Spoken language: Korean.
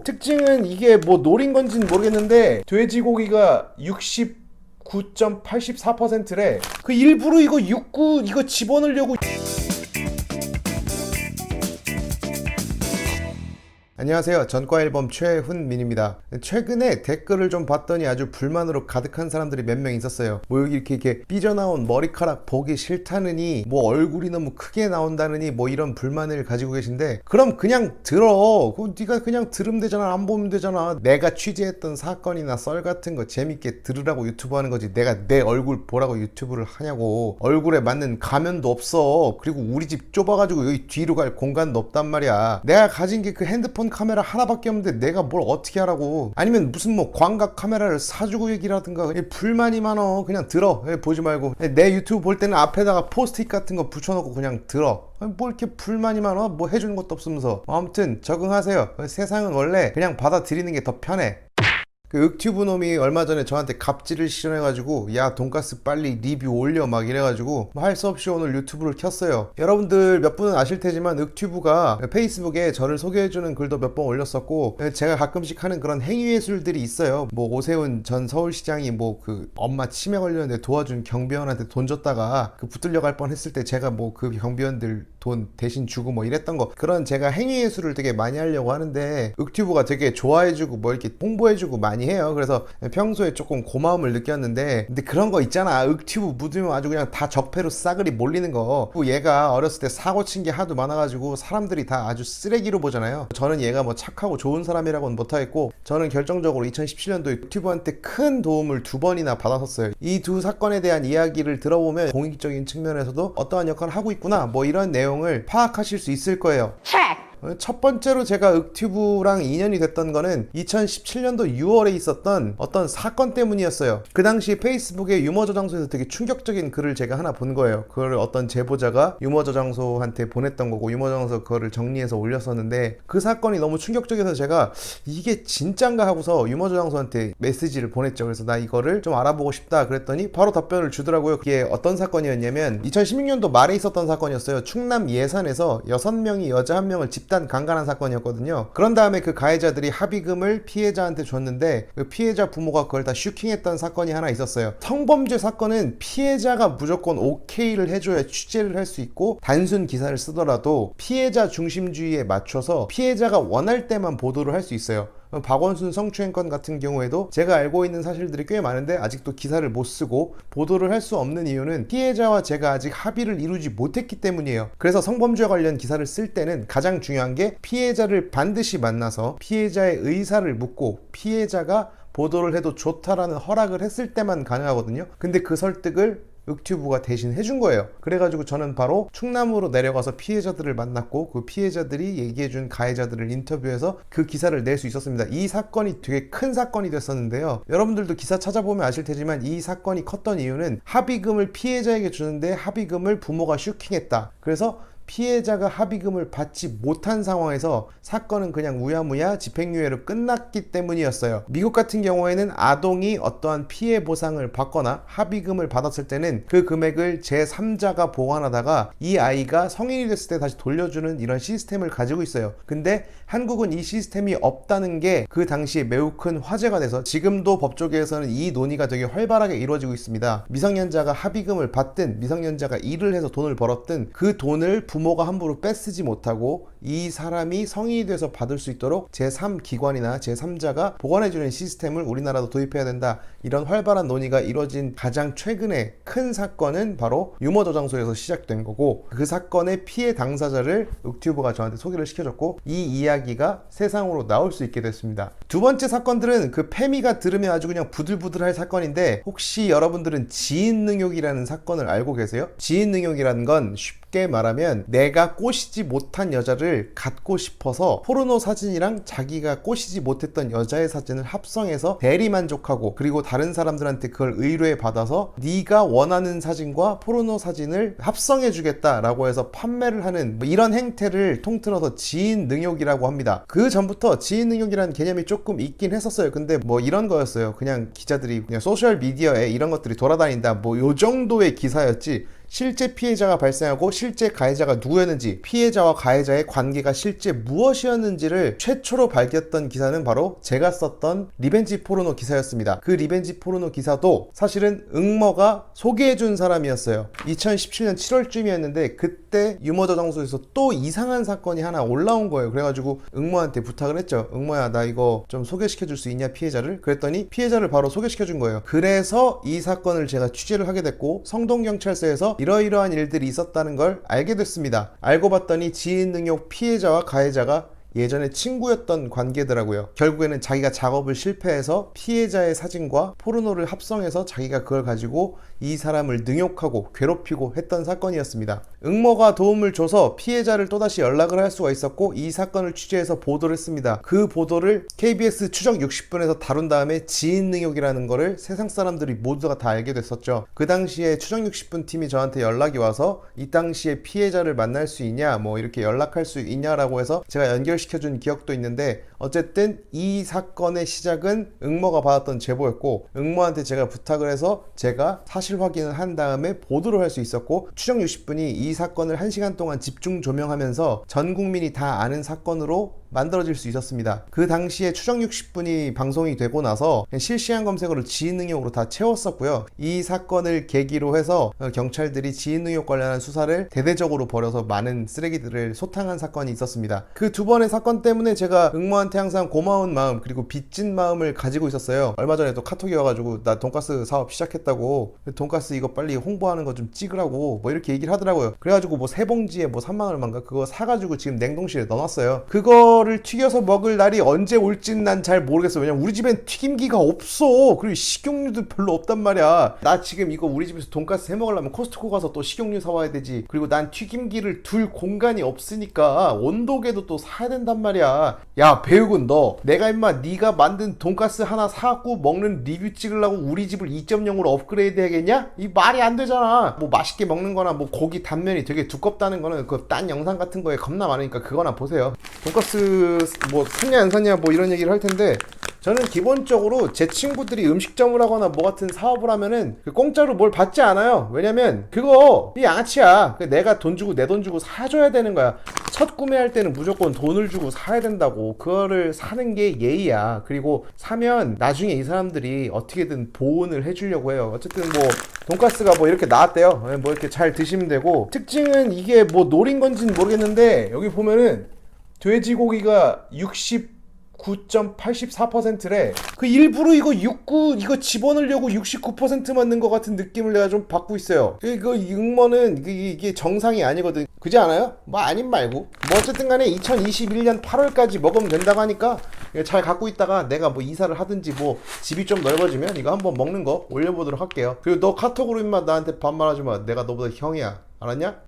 특징은 이게 뭐 노린 건지는 모르겠는데 돼지고기가 69.84%래. 그 일부러 이거 69 이거 집어넣으려고. 안녕하세요. 전과일범 최훈민입니다. 최근에 댓글을 좀 봤더니 아주 불만으로 가득한 사람들이 몇 명 있었어요. 뭐 여기 이렇게 삐져나온 머리카락 보기 싫다느니, 뭐 얼굴이 너무 크게 나온다느니, 뭐 이런 불만을 가지고 계신데, 그럼 그냥 들어. 그럼 네가 그냥 들으면 되잖아. 안 보면 되잖아. 내가 취재했던 사건이나 썰 같은 거 재밌게 들으라고 유튜브 하는 거지. 내가 내 얼굴 보라고 유튜브를 하냐고. 얼굴에 맞는 가면도 없어. 그리고 우리 집 좁아가지고 여기 뒤로 갈 공간도 없단 말이야. 내가 가진 게 그 핸드폰 카메라 하나밖에 없는데 내가 뭘 어떻게 하라고. 아니면 무슨 뭐 광각 카메라를 사주고 얘기라든가. 불만이 많어. 그냥 들어. 보지 말고. 내 유튜브 볼 때는 앞에다가 포스트잇 같은 거 붙여놓고 그냥 들어. 뭐 이렇게 불만이 많아? 뭐 해주는 것도 없으면서. 아무튼 적응하세요. 세상은 원래 그냥 받아들이는 게 더 편해. 그 윽튜브 놈이 얼마 전에 저한테 갑질을 실현해가지고, 야 돈가스 빨리 리뷰 올려 막 이래가지고 할 수 없이 오늘 유튜브를 켰어요. 여러분들 몇 분은 아실 테지만 윽튜브가 페이스북에 저를 소개해주는 글도 몇 번 올렸었고, 제가 가끔씩 하는 그런 행위예술들이 있어요. 뭐 오세훈 전 서울시장이 뭐 그 엄마 치매 걸렸는데 도와준 경비원한테 돈 줬다가 그 붙들려 갈 뻔했을 때 제가 뭐 그 경비원들 돈 대신 주고 뭐 이랬던 거, 그런 제가 행위예술을 되게 많이 하려고 하는데 윽튜브가 되게 좋아해주고 뭐 이렇게 홍보해주고 많이 해요. 그래서 평소에 조금 고마움을 느꼈는데, 근데 그런 거 있잖아. 윽튜브 묻으면 아주 그냥 다 적폐로 싸그리 몰리는 거. 얘가 어렸을 때 사고 친 게 하도 많아가지고 사람들이 다 아주 쓰레기로 보잖아요. 저는 얘가 뭐 착하고 좋은 사람이라고는 못하겠고, 저는 결정적으로 2017년도에 윽튜브한테 큰 도움을 2번이나 받았었어요. 이 두 사건에 대한 이야기를 들어보면 공익적인 측면에서도 어떠한 역할을 하고 있구나, 뭐 이런 내용을 파악하실 수 있을 거예요. 첫 번째로 제가 윽튜브랑 인연이 됐던 거는 2017년도 6월에 있었던 어떤 사건 때문이었어요. 그 당시 페이스북의 유머 저장소에서 되게 충격적인 글을 제가 하나 본 거예요. 그걸 어떤 제보자가 유머 저장소한테 보냈던 거고, 유머 저장소 그거를 정리해서 올렸었는데, 그 사건이 너무 충격적이어서 제가 이게 진짠가 하고서 유머 저장소한테 메시지를 보냈죠. 그래서 나 이거를 좀 알아보고 싶다 그랬더니 바로 답변을 주더라고요. 그게 어떤 사건이었냐면 2016년도 말에 있었던 사건이었어요. 충남 예산에서 6명이 여자 1명을 집단 강간한 사건이었거든요. 그런 다음에 그 가해자들이 합의금을 피해자한테 줬는데, 그 피해자 부모가 그걸 다 슈킹했던 사건이 하나 있었어요. 성범죄 사건은 피해자가 무조건 오케이를 해줘야 취재를 할 수 있고, 단순 기사를 쓰더라도 피해자 중심주의에 맞춰서 피해자가 원할 때만 보도를 할 수 있어요. 박원순 성추행 건 같은 경우에도 제가 알고 있는 사실들이 꽤 많은데 아직도 기사를 못 쓰고 보도를 할 수 없는 이유는 피해자와 제가 아직 합의를 이루지 못했기 때문이에요. 그래서 성범죄 관련 기사를 쓸 때는 가장 중요한 게 피해자를 반드시 만나서 피해자의 의사를 묻고 피해자가 보도를 해도 좋다라는 허락을 했을 때만 가능하거든요. 근데 그 설득을 윽튜브가 대신 해준 거예요. 그래가지고 저는 바로 충남으로 내려가서 피해자들을 만났고, 그 피해자들이 얘기해준 가해자들을 인터뷰해서 그 기사를 낼 수 있었습니다. 이 사건이 되게 큰 사건이 됐었는데요. 여러분들도 기사 찾아보면 아실 테지만 이 사건이 컸던 이유는 합의금을 피해자에게 주는데 합의금을 부모가 슈킹했다. 그래서 피해자가 합의금을 받지 못한 상황에서 사건은 그냥 우야무야 집행유예로 끝났기 때문이었어요. 미국 같은 경우에는 아동이 어떠한 피해 보상을 받거나 합의금을 받았을 때는 그 금액을 제3자가 보관하다가 이 아이가 성인이 됐을 때 다시 돌려주는 이런 시스템을 가지고 있어요. 근데 한국은 이 시스템이 없다는 게 그 당시에 매우 큰 화제가 돼서 지금도 법조계에서는 이 논의가 되게 활발하게 이루어지고 있습니다. 미성년자가 합의금을 받든 미성년자가 일을 해서 돈을 벌었든 그 돈을 부모가 함부로 뺏쓰지 못하고 이 사람이 성인이 돼서 받을 수 있도록 제3기관이나 제3자가 보관해주는 시스템을 우리나라도 도입해야 된다. 이런 활발한 논의가 이루어진 가장 최근의 큰 사건은 바로 유머 저장소에서 시작된 거고, 그 사건의 피해 당사자를 윽튜브가 저한테 소개를 시켜줬고, 이 이야기가 세상으로 나올 수 있게 됐습니다. 두 번째 사건들은 그 페미가 들으면 아주 그냥 부들부들할 사건인데, 혹시 여러분들은 지인능욕이라는 사건을 알고 계세요? 지인능욕이라는 건 쉽게 말하면 내가 꼬시지 못한 여자를 갖고 싶어서 포르노 사진이랑 자기가 꼬시지 못했던 여자의 사진을 합성해서 대리만족하고, 그리고 다른 사람들한테 그걸 의뢰 받아서 네가 원하는 사진과 포르노 사진을 합성해 주겠다라고 해서 판매를 하는 뭐 이런 행태를 통틀어서 지인능욕이라고 합니다. 그 전부터 지인능욕이라는 개념이 조금 있긴 했었어요. 근데 뭐 이런 거였어요. 그냥 기자들이 그냥 소셜 미디어에 이런 것들이 돌아다닌다, 뭐 요 정도의 기사였지 실제 피해자가 발생하고 실제 가해자가 누구였는지, 피해자와 가해자의 관계가 실제 무엇이었는지를 최초로 밝혔던 기사는 바로 제가 썼던 리벤지 포르노 기사였습니다. 그 리벤지 포르노 기사도 사실은 응머가 소개해준 사람이었어요. 2017년 7월쯤이었는데 그때 유머저 장소에서 또 이상한 사건이 하나 올라온 거예요. 그래가지고 응모한테 부탁을 했죠. 응모야, 나 이거 좀 소개시켜줄 수 있냐, 피해자를? 그랬더니 피해자를 바로 소개시켜준 거예요. 그래서 이 사건을 제가 취재를 하게 됐고 성동경찰서에서 이러이러한 일들이 있었다는 걸 알게 됐습니다. 알고 봤더니 지인능욕 피해자와 가해자가 예전에 친구였던 관계더라고요. 결국에는 자기가 작업을 실패해서 피해자의 사진과 포르노를 합성해서 자기가 그걸 가지고 이 사람을 능욕하고 괴롭히고 했던 사건이었습니다. 응모가 도움을 줘서 피해자를 또다시 연락을 할 수가 있었고 이 사건을 취재해서 보도를 했습니다. 그 보도를 KBS 추적 60분에서 다룬 다음에 지인능욕이라는 거를 세상 사람들이 모두가 다 알게 됐었죠. 그 당시에 추적 60분 팀이 저한테 연락이 와서 이 당시에 피해자를 만날 수 있냐, 뭐 이렇게 연락할 수 있냐라고 해서 제가 연결시켜준 기억도 있는데, 어쨌든 이 사건의 시작은 응모가 받았던 제보였고 응모한테 제가 부탁을 해서 제가 사실 확인을 한 다음에 보도를 할 수 있었고, 추적 60분이 이 사건을 1시간 동안 집중 조명하면서 전 국민이 다 아는 사건으로 만들어질 수 있었습니다. 그 당시에 추적 60분이 방송이 되고 나서 실시간 검색어를 지인능욕으로 다 채웠었고요. 이 사건을 계기로 해서 경찰들이 지인능욕 관련한 수사를 대대적으로 벌여서 많은 쓰레기들을 소탕한 사건이 있었습니다. 그 두 번의 사건 때문에 제가 응모한테 항상 고마운 마음 그리고 빚진 마음을 가지고 있었어요. 얼마 전에 또 카톡이 와가지고 나 돈가스 사업 시작했다고, 돈가스 이거 빨리 홍보하는 거 좀 찍으라고 뭐 이렇게 얘기를 하더라고요. 그래가지고 뭐 세 봉지에 뭐 3만 얼마인가 그거 사가지고 지금 냉동실에 넣어놨어요. 그거를 튀겨서 먹을 날이 언제 올지는 난 잘 모르겠어. 왜냐면 우리 집엔 튀김기가 없어. 그리고 식용유도 별로 없단 말이야. 나 지금 이거 우리 집에서 돈가스 해 먹으려면 코스트코 가서 또 식용유 사와야 되지. 그리고 난 튀김기를 둘 공간이 없으니까 온도계도 또 사야 된단 말이야. 야 배우군, 너 내가 임마 네가 만든 돈가스 하나 사갖고 먹는 리뷰 찍으려고 우리 집을 2.0으로 업그레이드 해야겠냐? 이 말이 안 되잖아. 뭐 맛있게 먹는 거나 뭐 고기 단면이 되게 두껍다는 거는 그 딴 영상 같은 거에 겁나 많으니까 그거나 보세요. 돈가스 뭐 샀냐 안 샀냐 뭐 이런 얘기를 할 텐데, 저는 기본적으로 제 친구들이 음식점을 하거나 뭐 같은 사업을 하면은 공짜로 뭘 받지 않아요. 왜냐면 그거 이 양아치야. 내가 돈 주고 내 돈 주고 사줘야 되는 거야. 첫 구매할 때는 무조건 돈을 주고 사야 된다고. 그거를 사는 게 예의야. 그리고 사면 나중에 이 사람들이 어떻게든 보온을 해주려고 해요. 어쨌든 뭐 돈가스가 뭐 이렇게 나왔대요. 뭐 이렇게 잘 드시면 되고, 특징은 이게 뭐 노린 건지는 모르겠는데 여기 보면은 돼지고기가 69.84%래. 그 일부러 이거 69 이거 집어넣으려고 69% 맞는 것 같은 느낌을 내가 좀 받고 있어요. 그 응모는 이게 정상이 아니거든. 그지 않아요? 뭐 아님 말고. 뭐 어쨌든 간에 2021년 8월까지 먹으면 된다고 하니까 잘 갖고 있다가 내가 뭐 이사를 하든지 뭐 집이 좀 넓어지면 이거 한번 먹는 거 올려보도록 할게요. 그리고 너 카톡으로 임마 나한테 반말하지 마. 내가 너보다 형이야. 알았냐?